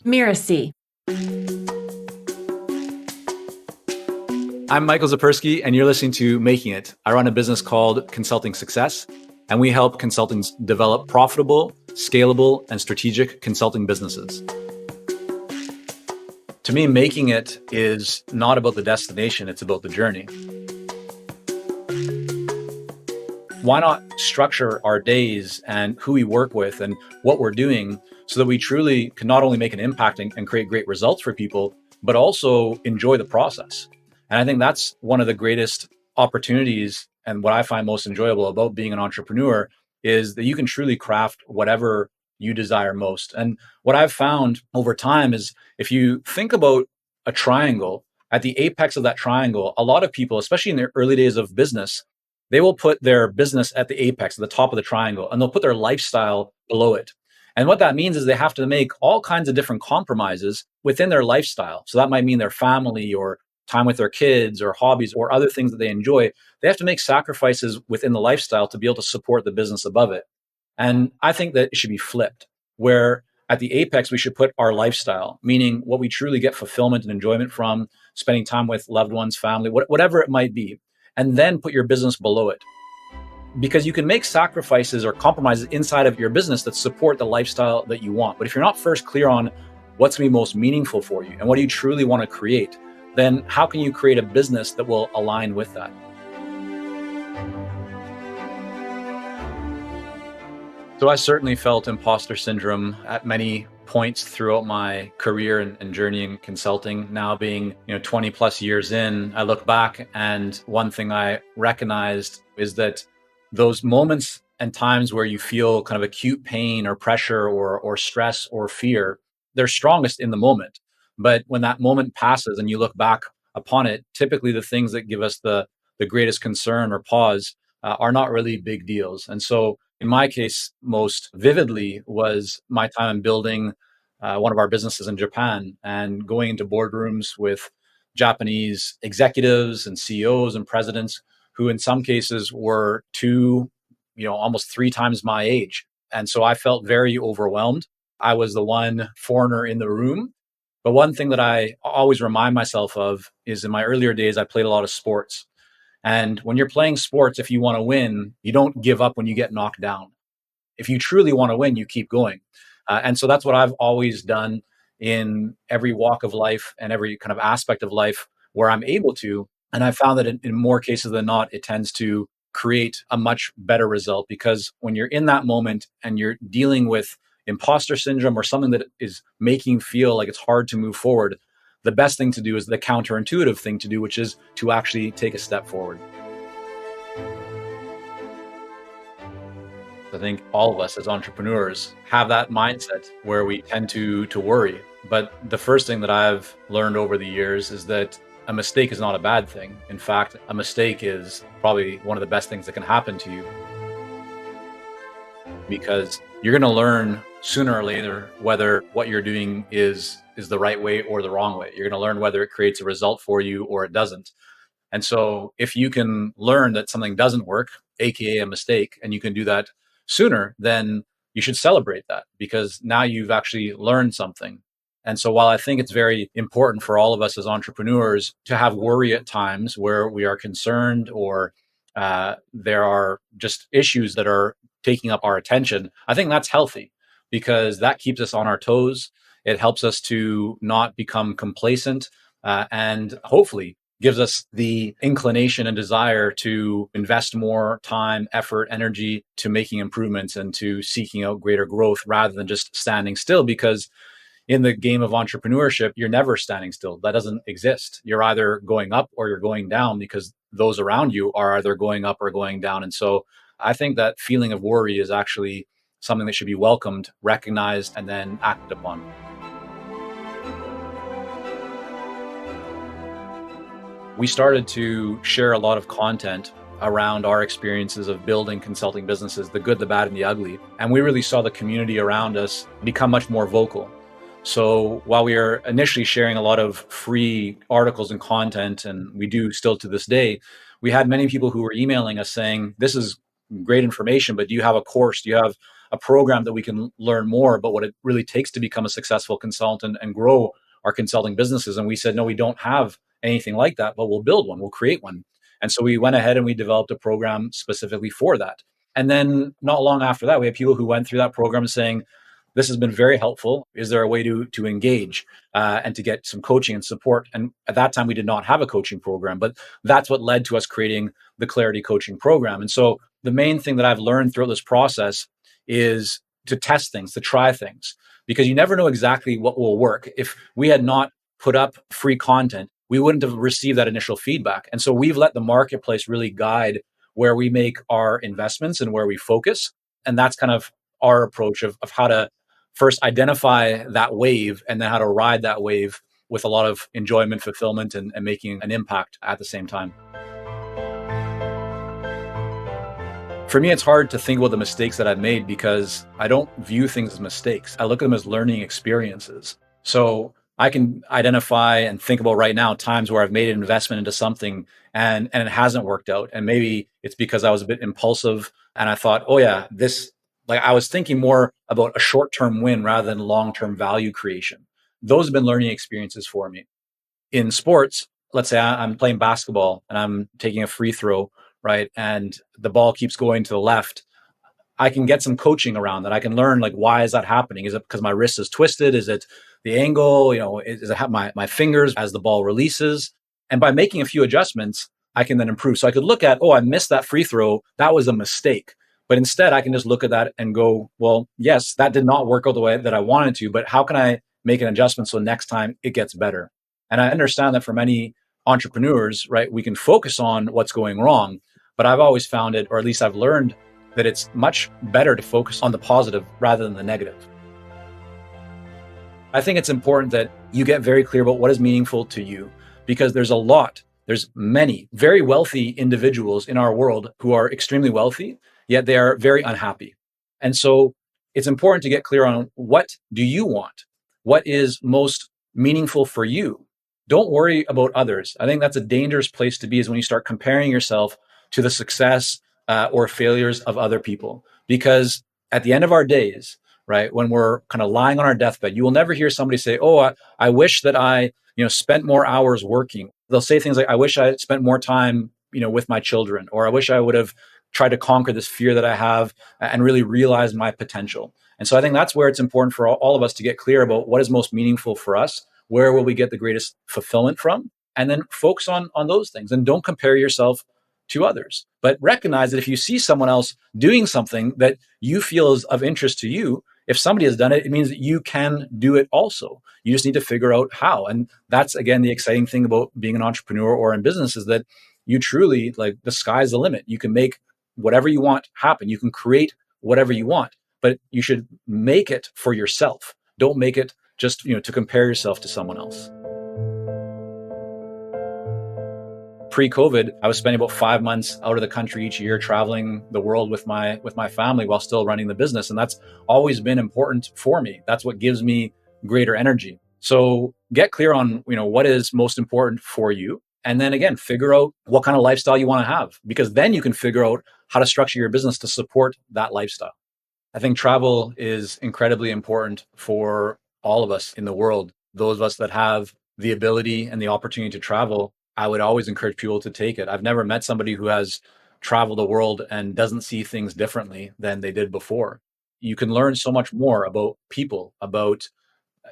Mirasee. I'm Michael Zipursky, and you're listening to Making It. I run a business called Consulting Success, and we help consultants develop profitable, scalable, and strategic consulting businesses. To me, making it is not about the destination, it's about the journey. Why not structure our days and who we work with and what we're doing so that we truly can not only make an impact and create great results for people, but also enjoy the process? And I think that's one of the greatest opportunities, and what I find most enjoyable about being an entrepreneur is that you can truly craft whatever you desire most. And what I've found over time is if you think about a triangle, at the apex of that triangle, a lot of people, especially in their early days of business, they will put their business at the apex, at the top of the triangle, and they'll put their lifestyle below it. And what that means is they have to make all kinds of different compromises within their lifestyle. So that might mean their family or time with their kids or hobbies or other things that they enjoy. They have to make sacrifices within the lifestyle to be able to support the business above it. And I think that it should be flipped, where at the apex, we should put our lifestyle, meaning what we truly get fulfillment and enjoyment from, spending time with loved ones, family, whatever it might be, and then put your business below it. Because you can make sacrifices or compromises inside of your business that support the lifestyle that you want. But if you're not first clear on what's going to be most meaningful for you and what do you truly want to create, then how can you create a business that will align with that? So I certainly felt imposter syndrome at many points throughout my career and journey in consulting. Now being, 20 plus years in, I look back and one thing I recognized is that those moments and times where you feel kind of acute pain or pressure or stress or fear, they're strongest in the moment. But when that moment passes and you look back upon it, typically the things that give us the greatest concern or pause are not really big deals. And so in my case, most vividly was my time building one of our businesses in Japan and going into boardrooms with Japanese executives and CEOs and presidents who, in some cases, were two, almost three times my age. And so I felt very overwhelmed. I was the one foreigner in the room. But one thing that I always remind myself of is in my earlier days, I played a lot of sports. And when you're playing sports, if you want to win, you don't give up when you get knocked down. If you truly want to win, you keep going. And so that's what I've always done in every walk of life and every kind of aspect of life where I'm able to. And I found that in more cases than not, it tends to create a much better result because when you're in that moment and you're dealing with imposter syndrome or something that is making you feel like it's hard to move forward, the best thing to do is the counterintuitive thing to do, which is to actually take a step forward. I think all of us as entrepreneurs have that mindset where we tend to worry. But the first thing that I've learned over the years is that a mistake is not a bad thing. In fact, a mistake is probably one of the best things that can happen to you because you're going to learn sooner or later whether what you're doing is the right way or the wrong way. You're going to learn whether it creates a result for you or it doesn't. And so if you can learn that something doesn't work, aka a mistake, and you can do that sooner, then you should celebrate that because now you've actually learned something. And so while I think it's very important for all of us as entrepreneurs to have worry at times where we are concerned or there are just issues that are taking up our attention, I think that's healthy because that keeps us on our toes. It helps us to not become complacent and hopefully gives us the inclination and desire to invest more time, effort, energy to making improvements and to seeking out greater growth rather than just standing still. Because in the game of entrepreneurship, you're never standing still. That doesn't exist. You're either going up or you're going down because those around you are either going up or going down. And so I think that feeling of worry is actually something that should be welcomed, recognized, and then acted upon. We started to share a lot of content around our experiences of building consulting businesses, the good, the bad, and the ugly. And we really saw the community around us become much more vocal. So while we are initially sharing a lot of free articles and content, and we do still to this day, we had many people who were emailing us saying, this is great information, but do you have a course? Do you have a program that we can learn more about what it really takes to become a successful consultant and grow our consulting businesses. And we said, no, we don't have anything like that, but we'll build one, we'll create one. And so we went ahead and we developed a program specifically for that. And then not long after that, we had people who went through that program saying, this has been very helpful. Is there a way to engage and to get some coaching and support? And at that time, we did not have a coaching program, but that's what led to us creating the Clarity Coaching Program. And so the main thing that I've learned throughout this process is to test things, to try things, because you never know exactly what will work. If we had not put up free content, we wouldn't have received that initial feedback. And so we've let the marketplace really guide where we make our investments and where we focus. And that's kind of our approach of how to first identify that wave and then how to ride that wave with a lot of enjoyment, fulfillment, and making an impact at the same time. For me, it's hard to think about the mistakes that I've made because I don't view things as mistakes. I look at them as learning experiences. So I can identify and think about right now times where I've made an investment into something and it hasn't worked out. And maybe it's because I was a bit impulsive and I thought, oh yeah, I was thinking more about a short-term win rather than long-term value creation. Those have been learning experiences for me. In sports, let's say I'm playing basketball and I'm taking a free throw, right? And the ball keeps going to the left. I can get some coaching around that. I can learn, like, why is that happening? Is it because my wrist is twisted? Is it the angle? Is it my fingers as the ball releases? And by making a few adjustments, I can then improve. So I could look at, oh, I missed that free throw. That was a mistake. But instead, I can just look at that and go, well, yes, that did not work out the way that I wanted to, but how can I make an adjustment so next time it gets better? And I understand that for many entrepreneurs, right, we can focus on what's going wrong, but I've always found it, or at least I've learned that it's much better to focus on the positive rather than the negative. I think it's important that you get very clear about what is meaningful to you, because there's many very wealthy individuals in our world who are extremely wealthy, yet they are very unhappy. And so it's important to get clear on, what do you want? What is most meaningful for you? Don't worry about others. I think that's a dangerous place to be, is when you start comparing yourself to the success or failures of other people. Because at the end of our days, right, when we're kind of lying on our deathbed, you will never hear somebody say, oh, I wish that I spent more hours working. They'll say things like, I wish I spent more time with my children, or I wish I would have tried to conquer this fear that I have and really realize my potential. And so I think that's where it's important for all of us to get clear about what is most meaningful for us, where will we get the greatest fulfillment from, and then focus on those things. And don't compare yourself to others, but recognize that if you see someone else doing something that you feel is of interest to you, if somebody has done it, it means that you can do it also. You just need to figure out how. And that's, again, the exciting thing about being an entrepreneur or in business, is that you truly, like, the sky's the limit. You can make whatever you want happen. You can create whatever you want, but you should make it for yourself. Don't make it just, to compare yourself to someone else. Pre-COVID, I was spending about 5 months out of the country each year, traveling the world with my family while still running the business. And that's always been important for me. That's what gives me greater energy. So get clear on, what is most important for you. And then again, figure out what kind of lifestyle you want to have, because then you can figure out how to structure your business to support that lifestyle. I think travel is incredibly important for all of us in the world. Those of us that have the ability and the opportunity to travel, I would always encourage people to take it. I've never met somebody who has traveled the world and doesn't see things differently than they did before. You can learn so much more about people, about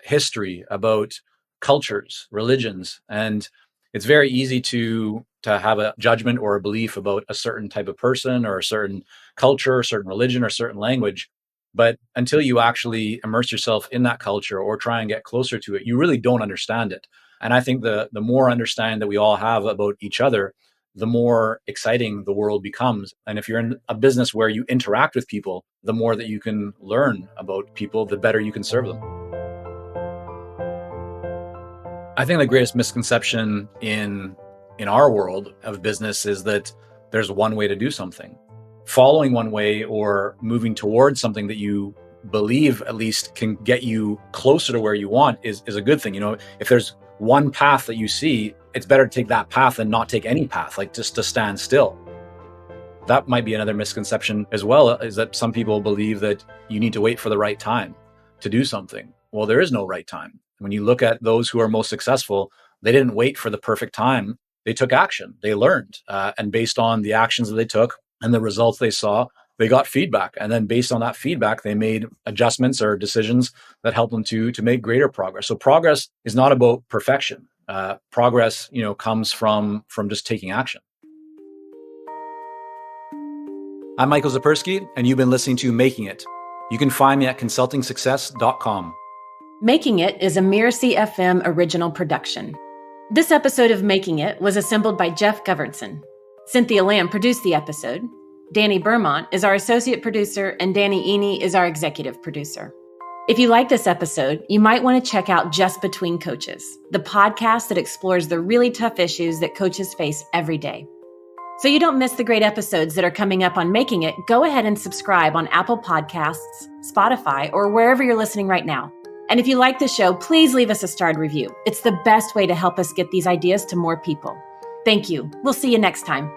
history, about cultures, religions, and it's very easy to have a judgment or a belief about a certain type of person or a certain culture, a certain religion, or certain language. But until you actually immerse yourself in that culture or try and get closer to it, you really don't understand it. And I think the more understanding that we all have about each other, the more exciting the world becomes. And if you're in a business where you interact with people, the more that you can learn about people, the better you can serve them. I think the greatest misconception in our world of business is that there's one way to do something. Following one way or moving towards something that you believe at least can get you closer to where you want is a good thing. If there's one path that you see, it's better to take that path than not take any path, like just to stand still. That might be another misconception as well, is that some people believe that you need to wait for the right time to do something. Well, there is no right time. When you look at those who are most successful, they didn't wait for the perfect time. They took action. They learned. And based on the actions that they took and the results they saw, they got feedback. And then based on that feedback, they made adjustments or decisions that helped them to make greater progress. So progress is not about perfection. Progress, comes from just taking action. I'm Michael Zipursky, and you've been listening to Making It. You can find me at consultingsuccess.com. Making It is a Mirasee FM original production. This episode of Making It was assembled by Jeff Governson. Cynthia Lamb produced the episode. Danny Bermont is our associate producer, and Danny Eny is our executive producer. If you like this episode, you might want to check out Just Between Coaches, the podcast that explores the really tough issues that coaches face every day. So you don't miss the great episodes that are coming up on Making It, go ahead and subscribe on Apple Podcasts, Spotify, or wherever you're listening right now. And if you like the show, please leave us a starred review. It's the best way to help us get these ideas to more people. Thank you. We'll see you next time.